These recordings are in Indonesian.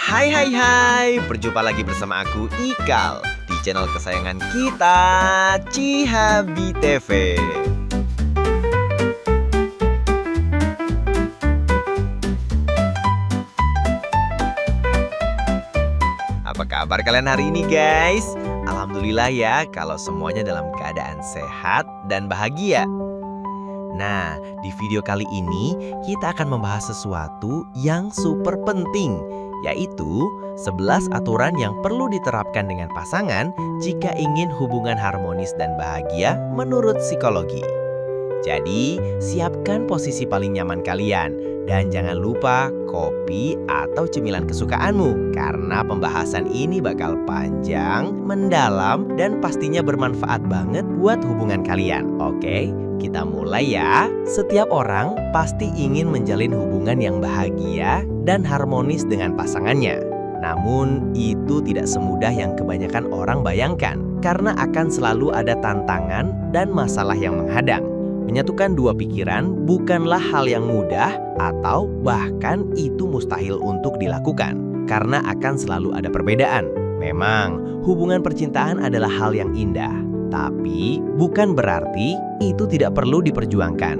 Hai, berjumpa lagi bersama aku Ikal di channel kesayangan kita, Cihabi TV. Apa kabar kalian hari ini guys? Alhamdulillah ya kalau semuanya dalam keadaan sehat dan bahagia. Nah, di video kali ini kita akan membahas sesuatu yang super penting, yaitu 11 aturan yang perlu diterapkan dengan pasangan jika ingin hubungan harmonis dan bahagia menurut psikologi. Jadi, siapkan posisi paling nyaman kalian dan jangan lupa kopi atau cemilan kesukaanmu karena pembahasan ini bakal panjang, mendalam, dan pastinya bermanfaat banget buat hubungan kalian. Oke, kita mulai ya. Setiap orang pasti ingin menjalin hubungan yang bahagia dan harmonis dengan pasangannya. Namun, itu tidak semudah yang kebanyakan orang bayangkan karena akan selalu ada tantangan dan masalah yang menghadang. Menyatukan dua pikiran bukanlah hal yang mudah atau bahkan itu mustahil untuk dilakukan karena akan selalu ada perbedaan. Memang, hubungan percintaan adalah hal yang indah, tapi bukan berarti itu tidak perlu diperjuangkan.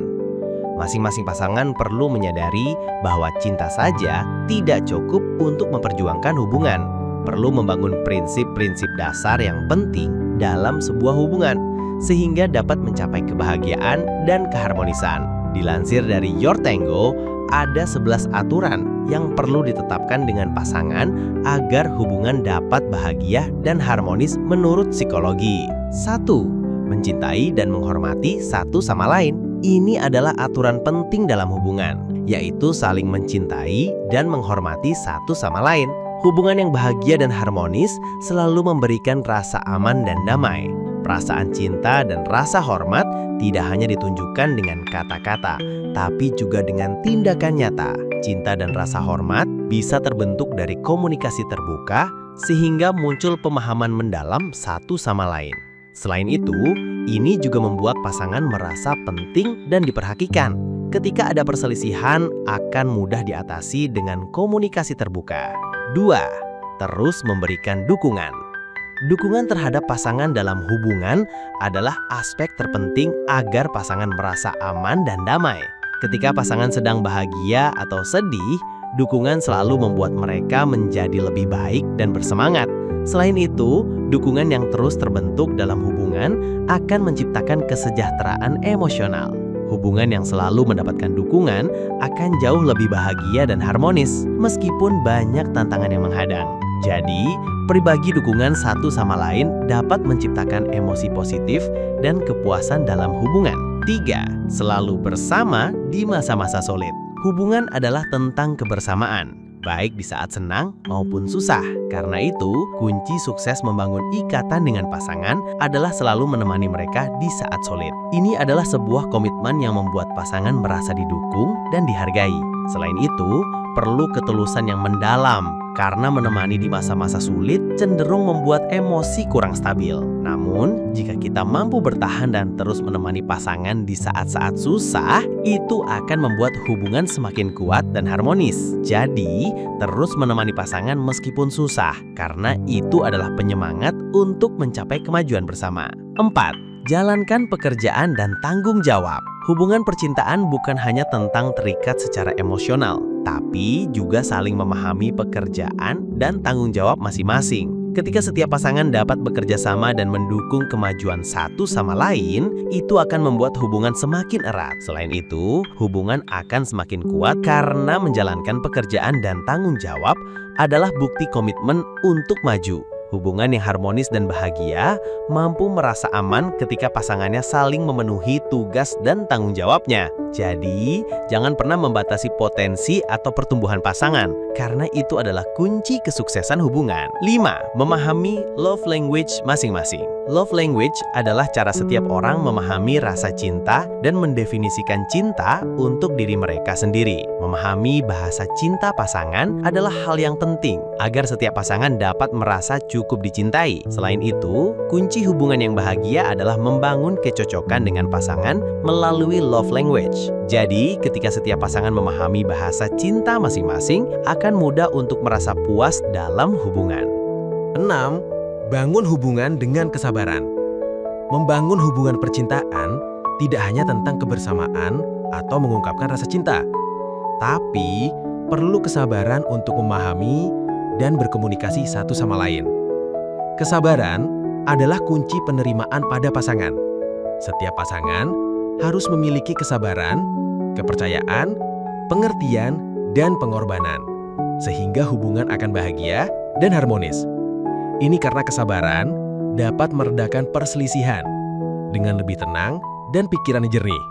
Masing-masing pasangan perlu menyadari bahwa cinta saja tidak cukup untuk memperjuangkan hubungan. Perlu membangun prinsip-prinsip dasar yang penting dalam sebuah hubungan sehingga dapat mencapai kebahagiaan dan keharmonisan. Dilansir dari Your Tango, ada 11 aturan yang perlu ditetapkan dengan pasangan agar hubungan dapat bahagia dan harmonis menurut psikologi. 1. Mencintai dan menghormati satu sama lain. Ini adalah aturan penting dalam hubungan, yaitu saling mencintai dan menghormati satu sama lain. Hubungan yang bahagia dan harmonis selalu memberikan rasa aman dan damai. Perasaan cinta dan rasa hormat tidak hanya ditunjukkan dengan kata-kata, tapi juga dengan tindakan nyata. Cinta dan rasa hormat bisa terbentuk dari komunikasi terbuka, sehingga muncul pemahaman mendalam satu sama lain. Selain itu, ini juga membuat pasangan merasa penting dan diperhatikan. Ketika ada perselisihan, akan mudah diatasi dengan komunikasi terbuka. 2. Terus memberikan dukungan. Dukungan terhadap pasangan dalam hubungan adalah aspek terpenting agar pasangan merasa aman dan damai. Ketika pasangan sedang bahagia atau sedih, dukungan selalu membuat mereka menjadi lebih baik dan bersemangat. Selain itu, dukungan yang terus terbentuk dalam hubungan akan menciptakan kesejahteraan emosional. Hubungan yang selalu mendapatkan dukungan akan jauh lebih bahagia dan harmonis, meskipun banyak tantangan yang menghadang. Jadi, berbagi dukungan satu sama lain dapat menciptakan emosi positif dan kepuasan dalam hubungan. 3. Selalu bersama di masa-masa sulit. Hubungan adalah tentang kebersamaan, baik di saat senang maupun susah. Karena itu, kunci sukses membangun ikatan dengan pasangan adalah selalu menemani mereka di saat sulit. Ini adalah sebuah komitmen yang membuat pasangan merasa didukung dan dihargai. Selain itu, perlu ketulusan yang mendalam, karena menemani di masa-masa sulit cenderung membuat emosi kurang stabil. Namun, jika kita mampu bertahan dan terus menemani pasangan di saat-saat susah, itu akan membuat hubungan semakin kuat dan harmonis. Jadi, terus menemani pasangan meskipun susah, karena itu adalah penyemangat untuk mencapai kemajuan bersama. 4. Jalankan pekerjaan dan tanggung jawab. Hubungan percintaan bukan hanya tentang terikat secara emosional, tapi juga saling memahami pekerjaan dan tanggung jawab masing-masing. Ketika setiap pasangan dapat bekerja sama dan mendukung kemajuan satu sama lain, itu akan membuat hubungan semakin erat. Selain itu, hubungan akan semakin kuat karena menjalankan pekerjaan dan tanggung jawab adalah bukti komitmen untuk maju. Hubungan yang harmonis dan bahagia mampu merasa aman ketika pasangannya saling memenuhi tugas dan tanggung jawabnya. Jadi, jangan pernah membatasi potensi atau pertumbuhan pasangan, karena itu adalah kunci kesuksesan hubungan. 5. Memahami love language masing-masing. Love language adalah cara setiap orang memahami rasa cinta dan mendefinisikan cinta untuk diri mereka sendiri. Memahami bahasa cinta pasangan adalah hal yang penting agar setiap pasangan dapat merasa cukup cukup dicintai. Selain itu, kunci hubungan yang bahagia adalah membangun kecocokan dengan pasangan melalui love language. Jadi, ketika setiap pasangan memahami bahasa cinta masing-masing, akan mudah untuk merasa puas dalam hubungan. 6. Bangun hubungan dengan kesabaran. Membangun hubungan percintaan tidak hanya tentang kebersamaan atau mengungkapkan rasa cinta, tapi perlu kesabaran untuk memahami dan berkomunikasi satu sama lain. Kesabaran adalah kunci penerimaan pada pasangan. Setiap pasangan harus memiliki kesabaran, kepercayaan, pengertian, dan pengorbanan, sehingga hubungan akan bahagia dan harmonis. Ini karena kesabaran dapat meredakan perselisihan dengan lebih tenang dan pikiran jernih.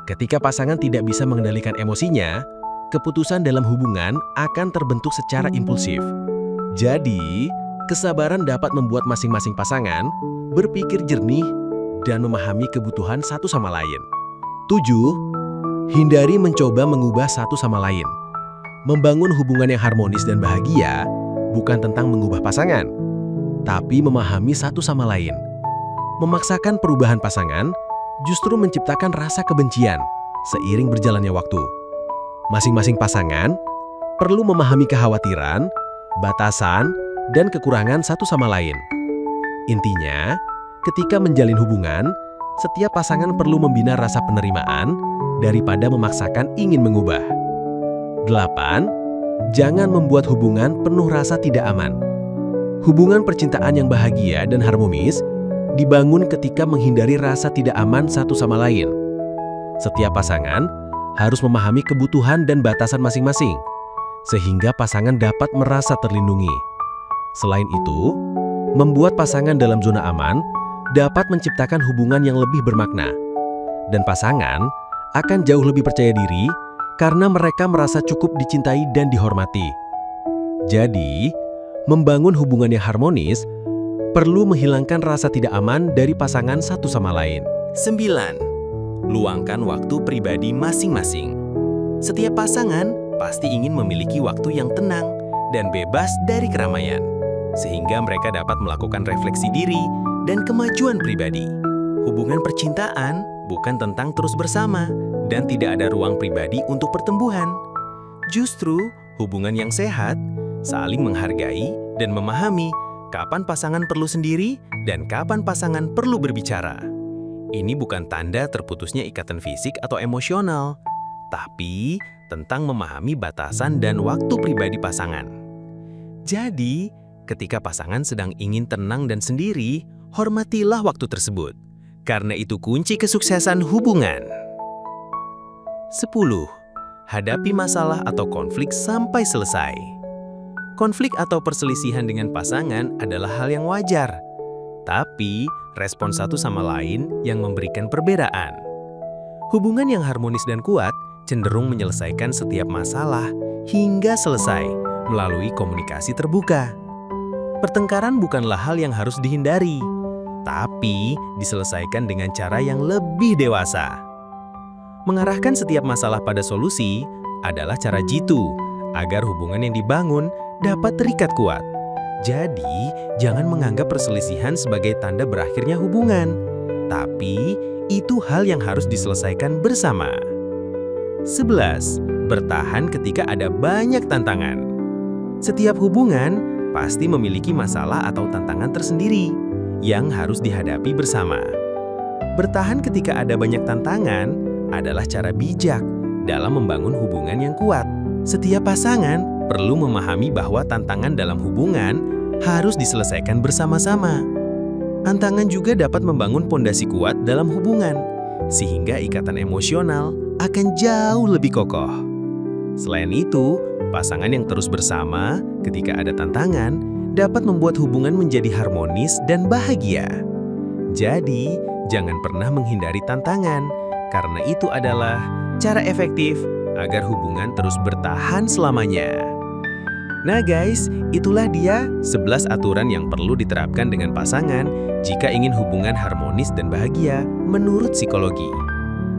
Ketika pasangan tidak bisa mengendalikan emosinya, keputusan dalam hubungan akan terbentuk secara impulsif. Jadi, kesabaran dapat membuat masing-masing pasangan berpikir jernih dan memahami kebutuhan satu sama lain. 7. Hindari mencoba mengubah satu sama lain. Membangun hubungan yang harmonis dan bahagia bukan tentang mengubah pasangan, tapi memahami satu sama lain. Memaksakan perubahan pasangan justru menciptakan rasa kebencian seiring berjalannya waktu. Masing-masing pasangan perlu memahami kekhawatiran, batasan, dan kekurangan satu sama lain. Intinya, ketika menjalin hubungan, setiap pasangan perlu membina rasa penerimaan daripada memaksakan ingin mengubah. 8. Jangan membuat hubungan penuh rasa tidak aman. Hubungan percintaan yang bahagia dan harmonis dibangun ketika menghindari rasa tidak aman satu sama lain. Setiap pasangan harus memahami kebutuhan dan batasan masing-masing, sehingga pasangan dapat merasa terlindungi. Selain itu, membuat pasangan dalam zona aman dapat menciptakan hubungan yang lebih bermakna. Dan pasangan akan jauh lebih percaya diri karena mereka merasa cukup dicintai dan dihormati. Jadi, membangun hubungan yang harmonis perlu menghilangkan rasa tidak aman dari pasangan satu sama lain. 9. Luangkan waktu pribadi masing-masing. Setiap pasangan pasti ingin memiliki waktu yang tenang dan bebas dari keramaian, sehingga mereka dapat melakukan refleksi diri dan kemajuan pribadi. Hubungan percintaan bukan tentang terus bersama dan tidak ada ruang pribadi untuk pertumbuhan. Justru, hubungan yang sehat saling menghargai dan memahami kapan pasangan perlu sendiri dan kapan pasangan perlu berbicara. Ini bukan tanda terputusnya ikatan fisik atau emosional, tapi tentang memahami batasan dan waktu pribadi pasangan. Jadi, ketika pasangan sedang ingin tenang dan sendiri, hormatilah waktu tersebut, karena itu kunci kesuksesan hubungan. 10. Hadapi masalah atau konflik sampai selesai. Konflik atau perselisihan dengan pasangan adalah hal yang wajar, tapi respon satu sama lain yang memberikan perbedaan. Hubungan yang harmonis dan kuat cenderung menyelesaikan setiap masalah hingga selesai melalui komunikasi terbuka. Pertengkaran bukanlah hal yang harus dihindari, tapi diselesaikan dengan cara yang lebih dewasa. Mengarahkan setiap masalah pada solusi adalah cara jitu agar hubungan yang dibangun dapat terikat kuat. Jadi, jangan menganggap perselisihan sebagai tanda berakhirnya hubungan, tapi itu hal yang harus diselesaikan bersama. 11. Bertahan ketika ada banyak tantangan. Setiap hubungan pasti memiliki masalah atau tantangan tersendiri yang harus dihadapi bersama. Bertahan ketika ada banyak tantangan adalah cara bijak dalam membangun hubungan yang kuat. Setiap pasangan perlu memahami bahwa tantangan dalam hubungan harus diselesaikan bersama-sama. Tantangan juga dapat membangun pondasi kuat dalam hubungan, sehingga ikatan emosional akan jauh lebih kokoh. Selain itu, pasangan yang terus bersama ketika ada tantangan dapat membuat hubungan menjadi harmonis dan bahagia. Jadi, jangan pernah menghindari tantangan, karena itu adalah cara efektif agar hubungan terus bertahan selamanya. Nah guys, itulah dia 11 aturan yang perlu diterapkan dengan pasangan jika ingin hubungan harmonis dan bahagia menurut psikologi.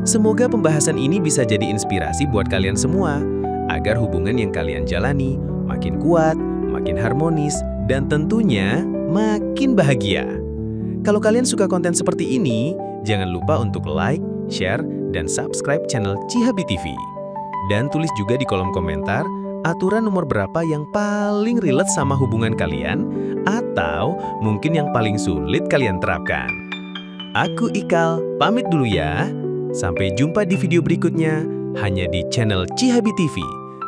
Semoga pembahasan ini bisa jadi inspirasi buat kalian semua, agar hubungan yang kalian jalani makin kuat, makin harmonis, dan tentunya makin bahagia. Kalau kalian suka konten seperti ini, jangan lupa untuk like, share, dan subscribe channel Cihabi TV. Dan tulis juga di kolom komentar aturan nomor berapa yang paling relate sama hubungan kalian atau mungkin yang paling sulit kalian terapkan. Aku Ikal, pamit dulu ya. Sampai jumpa di video berikutnya hanya di channel Cihabi TV.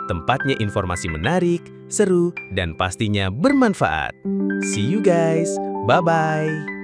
Tempatnya informasi menarik, seru, dan pastinya bermanfaat. See you guys. Bye-bye.